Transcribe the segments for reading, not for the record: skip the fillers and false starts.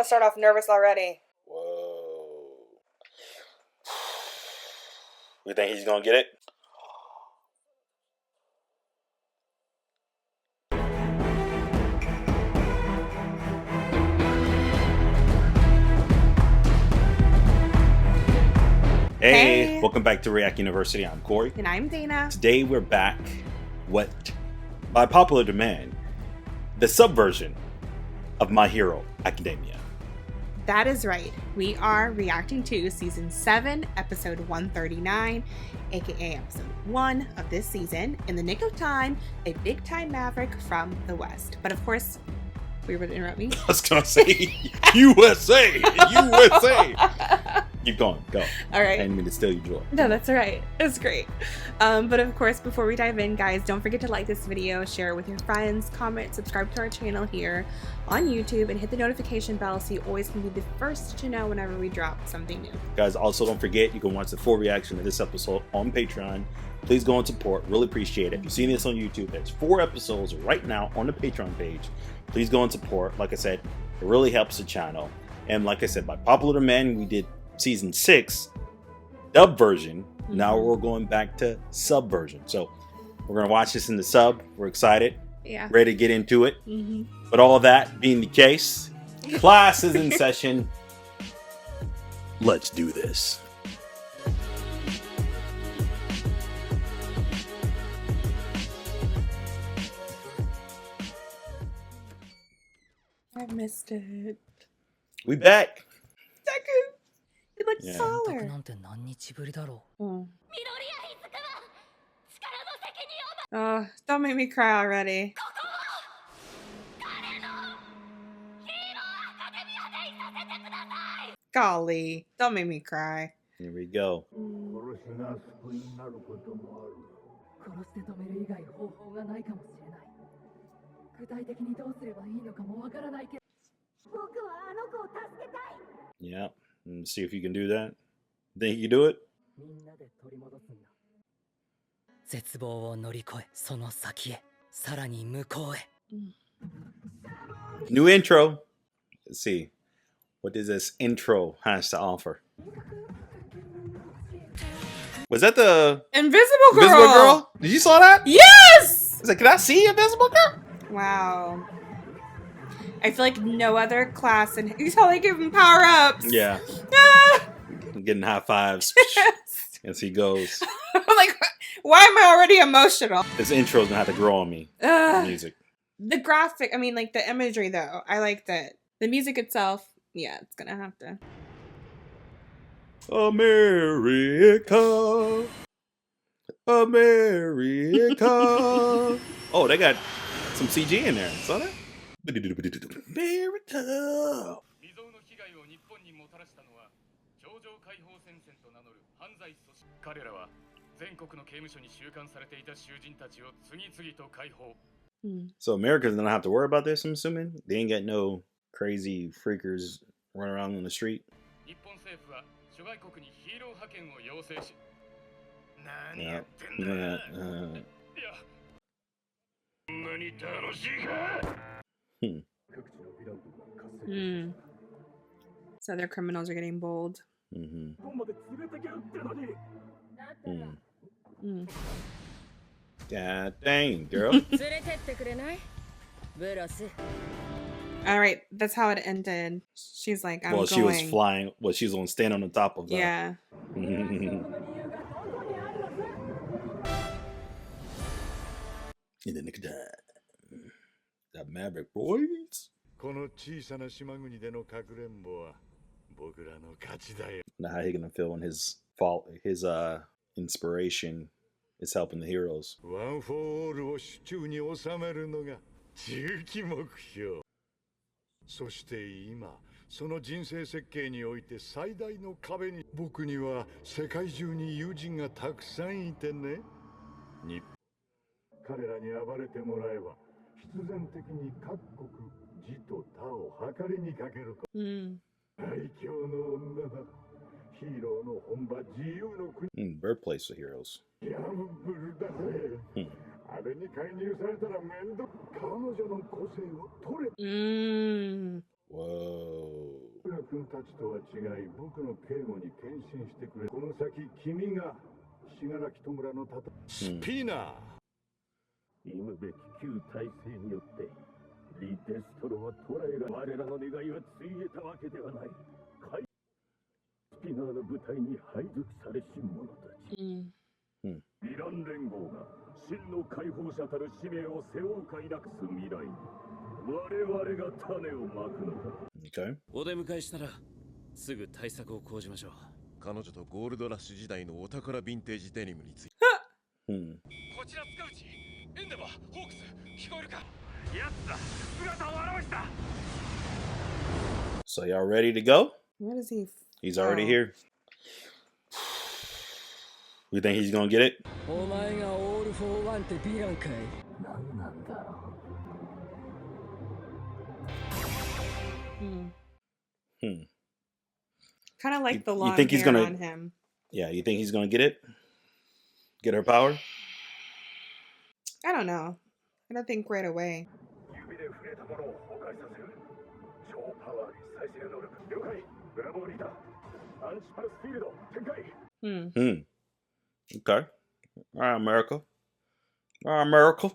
start off nervous already. Whoa. We think he's gonna get it? Hey, welcome back to React University. I'm Corey. And I'm Dana. Today we're back with, by popular demand, the subversion of My Hero Academia. That is right. We are reacting to Season 7, Episode 139, aka Episode 1 of this season, In the Nick of Time, a big-time maverick from the West. But of course, were you going to interrupt me? I was going to say, USA! USA! Keep going, go. All right. I didn't mean to steal your joy. No, that's all right. It's great. But of course, before we dive in, guys, don't forget to like this video, share it with your friends, comment, subscribe to our channel here on YouTube, and hit the notification bell so you always can be the first to know whenever we drop something new. Guys, also don't forget, you can watch the full reaction to this episode on Patreon. Please go and support. Really appreciate it. If you've seen this on YouTube, there's 4 episodes right now on the Patreon page. Please go and support. Like I said, it really helps the channel. And like I said, by popular demand, we did Season 6 dub version. Now we're going back to sub version. So we're going to watch this in the sub. We're excited. Yeah. Ready to get into it. But all that being the case, class is in session. Let's do this. I missed it. We back. Deku, he looks Yeah. taller. Oh, don't make me cry already. Golly, don't make me cry. Here we go. Yeah. Let's see if you can do that. Think you can do it? New intro. Let's see. What does this intro has to offer? Was that the Invisible Girl? Invisible Girl? Did you saw that? Yes! I was like, can I see Invisible Girl? Wow. I feel like no other class, and you how they give him power ups. Yeah. Ah! Getting high fives as he goes. I'm like, why am I already emotional? This intro's gonna have to grow on me. Ugh. The music. The graphic, I mean, like the imagery though, I liked it. The music itself, yeah, it's gonna have to. America. America. Oh, they got some CG in there. Saw that? America. So Americans don't have to worry about this, I'm assuming? They ain't got no crazy freakers running around on the street? Yeah. So their criminals are getting bold. God dang, girl. All right, that's how it ended. She's like, I'm going. She was flying. Well, she was on stand on the top of that. Yeah. In the nick of time. That Maverick boys. Now how he gonna feel when his fault, his inspiration is helping the heroes. Birthplace of heroes. Whoa. ちとは違い、僕の警護に献身してくれ。この先、君が信楽戸村のスピナー。忌むべき旧体制によって、リ・デストロは捕らえられ、我らの願いはついえたわけではない。スピナーの部隊に配属されし者たち。ヴィラン連合が真の解放者たる使命を背負うか否くす未来に、我々が種をまくのだ。Okay. お出迎えしたらすぐ対策を講じましょう。彼女とゴールドラッシュ時代のお宝ヴィンテージデニムについて。こちら塚内、エンデバー、ホークス、聞こえるか？やつだ、姿を現した。 So y'all ready to go? What is he? He's already here. You think he's gonna get it? お前がオール・フォー・ワンってヴィランかい？何なんだろう。Kind of like the long you think he's hair gonna, on him. Yeah, you think he's gonna get it? Get her power? I don't know. I don't think right away. Okay. All right, America. All right, America.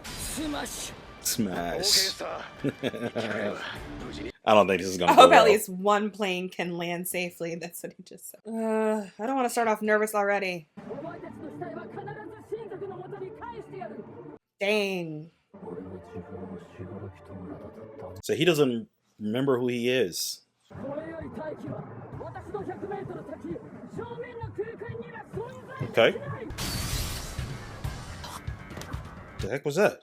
Smash. Smash. I don't think this is gonna I go hope well. at least one plane can land safely. That's what he just said. I don't want to start off nervous already. Dang. So he doesn't remember who he is. Okay. The heck was that?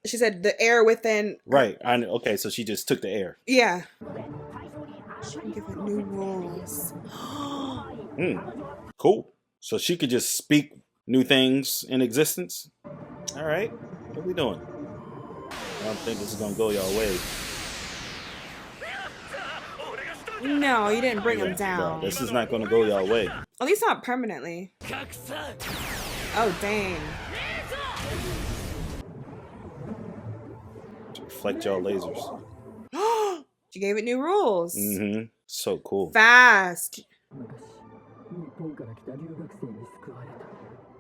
She said the air within. Right. Okay, so she just took the air. Yeah. She can give it new rules. Cool. So she could just speak new things in existence. All right. What are we doing? I don't think this is gonna go y'all way. No, you didn't bring him down. No, this is not gonna go y'all way. At least not permanently. Oh, dang. Reflect y'all lasers. She gave it new rules. Mm-hmm. So cool. Fast.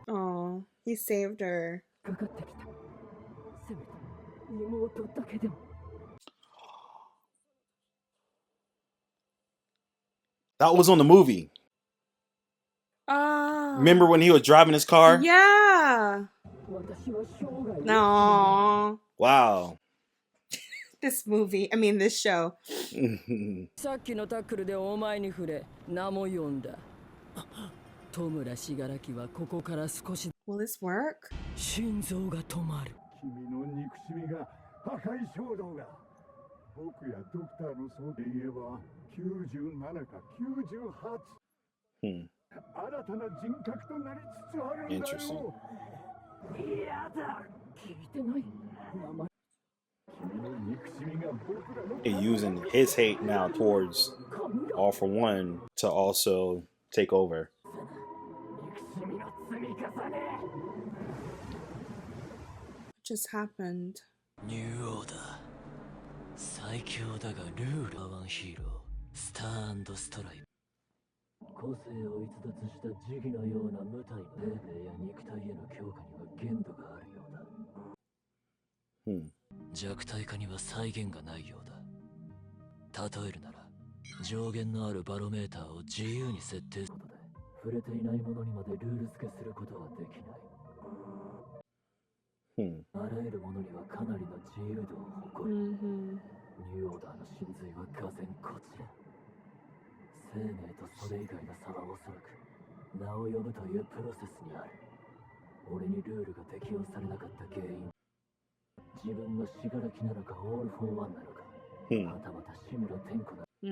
Oh, he saved her. That was on the movie. Remember when he was driving his car? Yeah. No. Wow. This show. さっきのタックルでお前に触れ、名も呼んだ。戸村信楽はここから少し Will this work? 心臓が止まる。君の憎しみが破壊衝動が。僕やドクターのそうで言えば97か98。新たな人格となりつつあるんだよ。嫌だ。聞いてない。名前。And using his hate now towards All for One to also take over. What just happened? ニューオーダー。最強だがルール。ワンヒーロー。スター&ストライプ。個性を逸脱した時期のような無体命令や肉体への強化には限度があるようだ。弱体化には再現がないようだ。例えるなら上限のあるバロメーターを自由に設定することで触れていないものにまでルール付けすることはできない。あらゆるものにはかなりの自由度を誇る。ニューオーダーの真髄は俄然こちら。生命とそれ以外の差はおそらく名を呼ぶというプロセスにある。俺にルールが適用されなかった原因、自分の死柄木なのかオール・フォー・ワンなのか、はたまた志村天子な的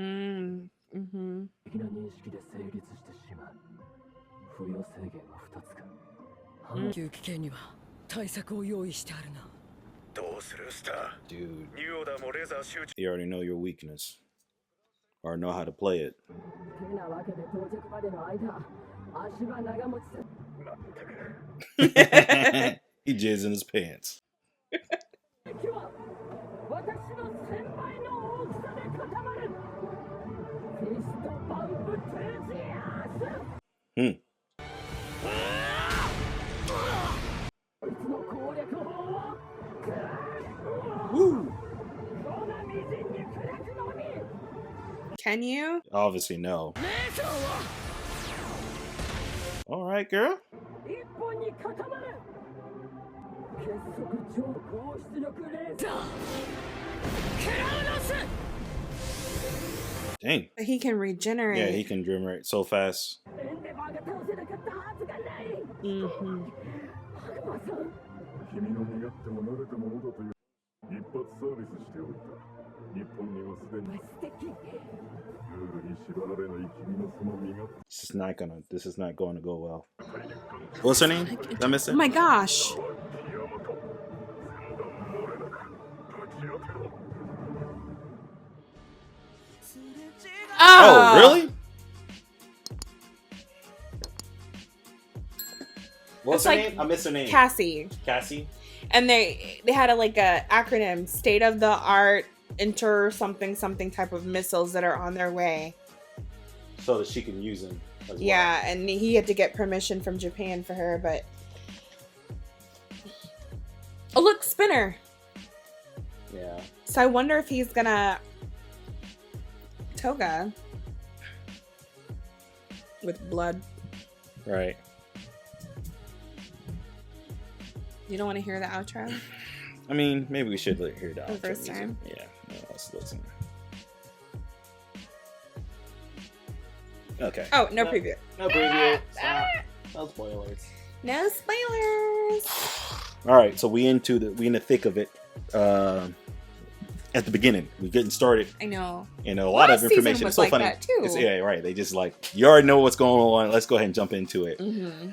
な認識で成立してしまう。付与制限は2つか。阪急危険には対策を用意してあるな。どうするスター。 Dude, ニューオーダーもレーザー集中。 you already know your weakness. Or know how to play it. てなわけで到着までの間、足は長持ちする。He jizzed in his pants. 敵は私の1000倍の大きさで固まる。Can you? Obviously, no. All right, girl. Dang. He can regenerate. Yeah, he can regenerate so fast. Mm-hmm. This is not going to go well. What's her name? Did I miss it? Oh my gosh. Oh, really? What's her name? I missed her name. Cassie. Cassie? And they had a acronym, state of the art enter something type of missiles that are on their way. So that she can use them as well. Yeah, and he had to get permission from Japan for her, but oh look, Spinner. Yeah. So I wonder if he's gonna Toga with blood. Right. You don't want to hear the outro? I mean, maybe we should hear the The outro first music. time? Yeah. No, let's listen. Okay. Oh, no preview. No preview. Stop. No spoilers. No spoilers. All right, so we in the thick of it. At the beginning, we're getting started. I know. And a lot Last of information. season was It's so like funny. that too. Yeah, right. They just you already know what's going on. Let's go ahead and jump into it. Mm-hmm.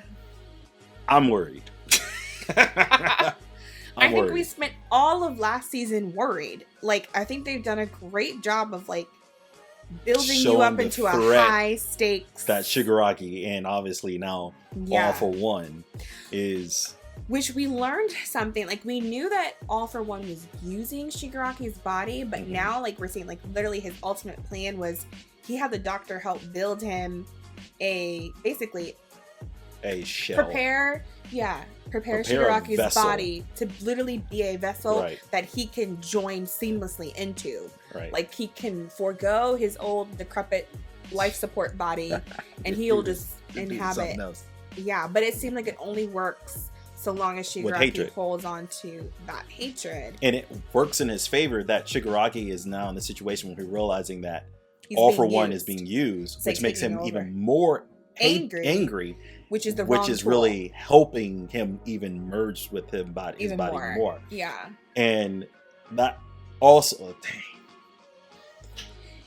I'm worried. I think worried. we spent all of last season worried. I think they've done a great job of building you up into a high stakes. That Shigaraki and obviously now All for One is. Which we learned something. We knew that All for One was using Shigaraki's body, but now we're seeing literally his ultimate plan was he had the doctor help build him a shell. Prepare Shigaraki's vessel. body to literally be a vessel Right. that he can join seamlessly into. Right. He can forego his old decrepit life support body and he'll just inhabit. Yeah, but it seemed like it only works so long as Shigaraki holds on to that hatred. And it works in his favor that Shigaraki is now in the situation where he's realizing that All for One is being used, which makes him even more angry. Which is really helping him even merge with his body more. Yeah. And that also, dang.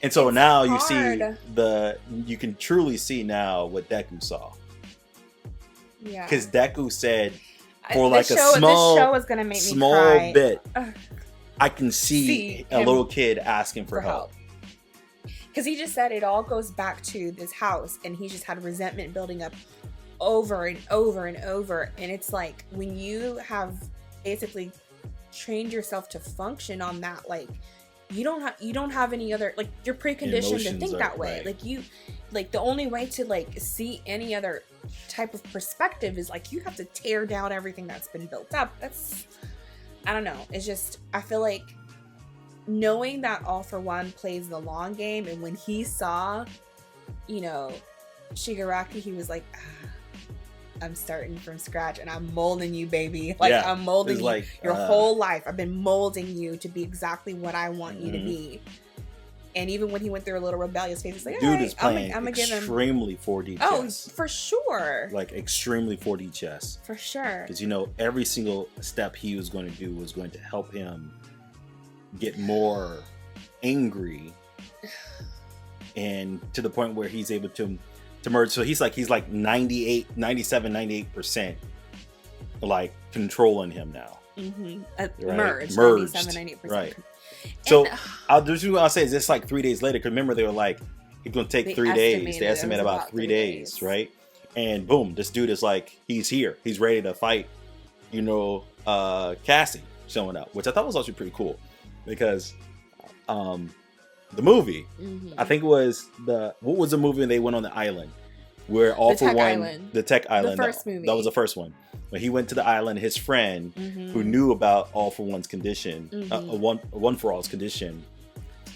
And so now you see you can truly see now what Deku saw. Yeah. Because Deku said, for this show is gonna make me cry. bit, I can see a little kid asking for help. Because he just said it all goes back to this house, and he just had resentment building up over and over and over. And it's when you have basically trained yourself to function on that, you don't have any other, you're preconditioned to think that way. Right. The only way to see any other type of perspective is you have to tear down everything that's been built up. I don't know. It's just, I feel knowing that All for One plays the long game, and when he saw, Shigaraki, he was like, I'm starting from scratch and I'm molding you, baby. I'm molding you your whole life. I've been molding you to be exactly what I want you to be. And even when he went through a little rebellious phase, he's like, dude is playing extremely 4D chess. Oh, for sure. Extremely 4D chess. For sure. Because, every single step he was going to do was going to help him get more angry, and to the point where he's able to merge. So he's 98% controlling him now. Mm-hmm. Merged. 97-98%. Right. So I'll say is this 3 days later, because remember they were it's going to take 3 days. They estimate about 3 days, right? And boom, this dude is he's here. He's ready to fight, Cassie showing up, which I thought was actually pretty cool, because the movie, I think it was what was the movie when they went on the island where All for One, the Tech Island, the first movie. That was the first one. When he went to the island, his friend who knew about All for One's condition, One for All's condition,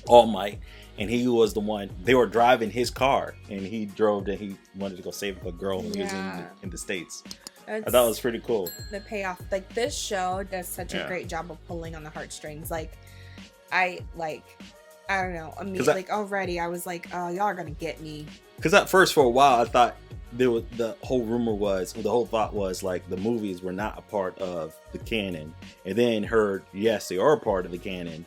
All Might, and he was the one. They were driving his car, and he drove. And he wanted to go save a girl when he was in the States. I thought it was pretty cool. The payoff, like this show does such a great job of pulling on the heartstrings. Like, I don't know. I mean, like already, I was like, oh, y'all are gonna get me. Because at first, for a while, I thought the whole thought was like the movies were not a part of the canon, and then heard yes, they are a part of the canon.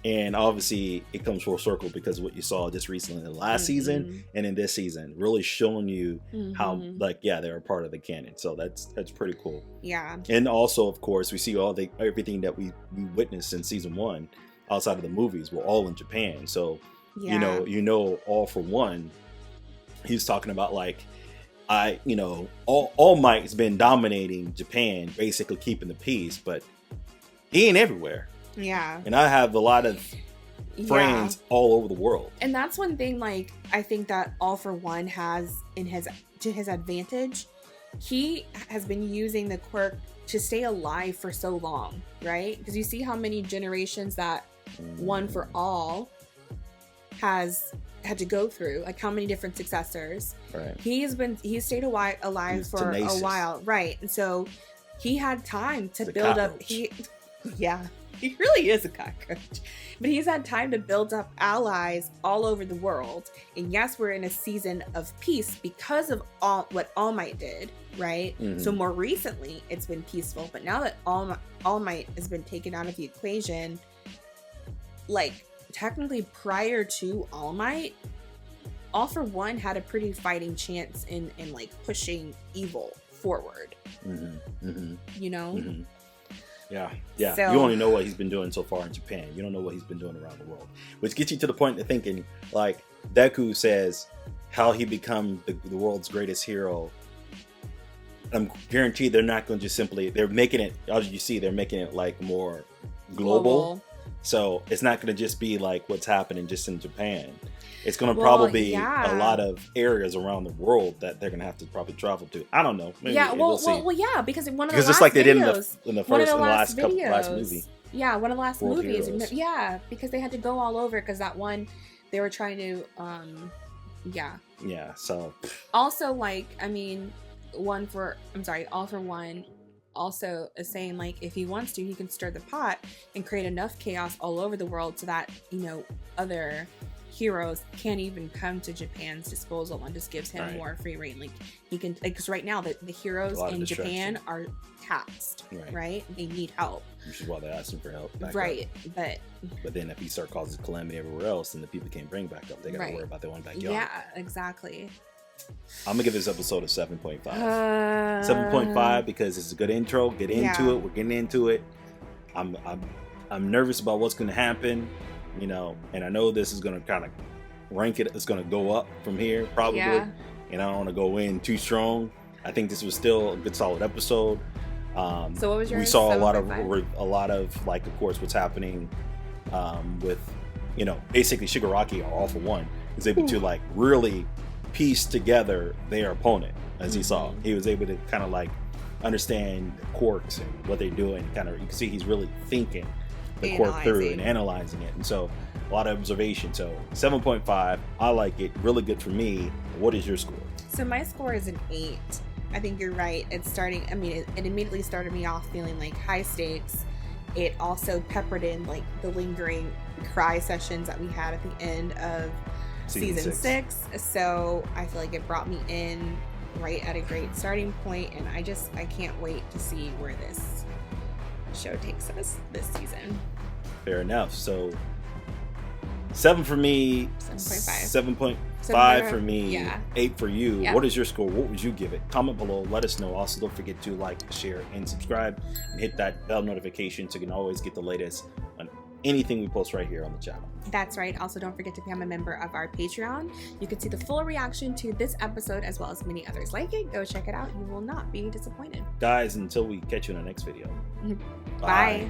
And obviously, it comes full circle because of what you saw just recently in the last season and in this season, really showing you how, like, they're a part of the canon. So that's pretty cool. Yeah. And also, of course, we see everything that we witnessed in season 1 outside of the movies were all in Japan. So, you know, All For One, he's talking about like, All Might has been dominating Japan, basically keeping the peace, but he ain't everywhere. Yeah. And I have a lot of friends all over the world. And that's one thing, like, I think that All For One has to his advantage. He has been using the quirk to stay alive for so long, right? Because you see how many generations that One For All has had to go through, like how many different successors. Right. He's stayed alive for tenacious. A while, right? And so he had time to build up. He really is a cockroach. But he's had time to build up allies all over the world. And yes, we're in a season of peace because of what All Might did, right? So more recently, it's been peaceful. But now that All Might has been taken out of the equation, like technically prior to All Might, All For One had a pretty fighting chance in like pushing evil forward. You know? Yeah. So, you only know what he's been doing so far in Japan. You don't know what he's been doing around the world. Which gets you to the point of thinking, like, Deku says how he become the world's greatest hero. I'm guaranteed they're not going to just they're making it, as you see, they're making it like more global. So it's not going to just be like what's happening just in Japan. It's going to probably be a lot of areas around the world that they're going to have to probably travel to. I don't know. Maybe we'll see. Because one of the last just like they did in the last movie. Yeah, one of the last World movies. Heroes. Yeah, because they had to go all over because that one, they were trying to, Yeah, so. Also, like, I mean, All For One also is saying, like, if he wants to, he can stir the pot and create enough chaos all over the world so that, other heroes can't even come to Japan's disposal, and just gives him more free reign. Like, he can, because right now the heroes in Japan are taxed, right? They need help, which is why they're asking for help back up. But then if he start causing calamity everywhere else, and the people can't bring back up, they gotta worry about their own backyard. Yeah, exactly. I'm gonna give this episode a 7.5. 7.5 because it's a good intro. Get into it. We're getting into it. I'm nervous about what's gonna happen, and I know this is gonna kind of rank it. It's gonna go up from here probably, and I don't want to go in too strong. I think this was still a good solid episode. So what was your? We saw a lot of like, of course, what's happening with basically Shigaraki, or All For One, is able to like really piece together their opponent. As he saw, he was able to kind of like understand the quirks and what they're doing. Kind of, you can see he's really thinking the quirk through and analyzing it, and so a lot of observation. So 7.5, I like it. Really good for me. What is your score? So my score is an 8. I think you're right. It immediately started me off feeling like high stakes. It also peppered in like the lingering cry sessions that we had at the end of season 6. So I feel like it brought me in right at a great starting point, and I can't wait to see where this show takes us this season. Fair enough. So 7 for me, 7.5 for me, 8 for you. Yep. What is your score? What would you give it? Comment below, let us know. Also, don't forget to like, share, and subscribe, and hit that bell notification so you can always get the latest on anything we post right here on the channel. That's right. Also, don't forget to become a member of our Patreon. You can see the full reaction to this episode as well as many others like it. Go check it out. You will not be disappointed. Guys, until we catch you in the next video. Bye.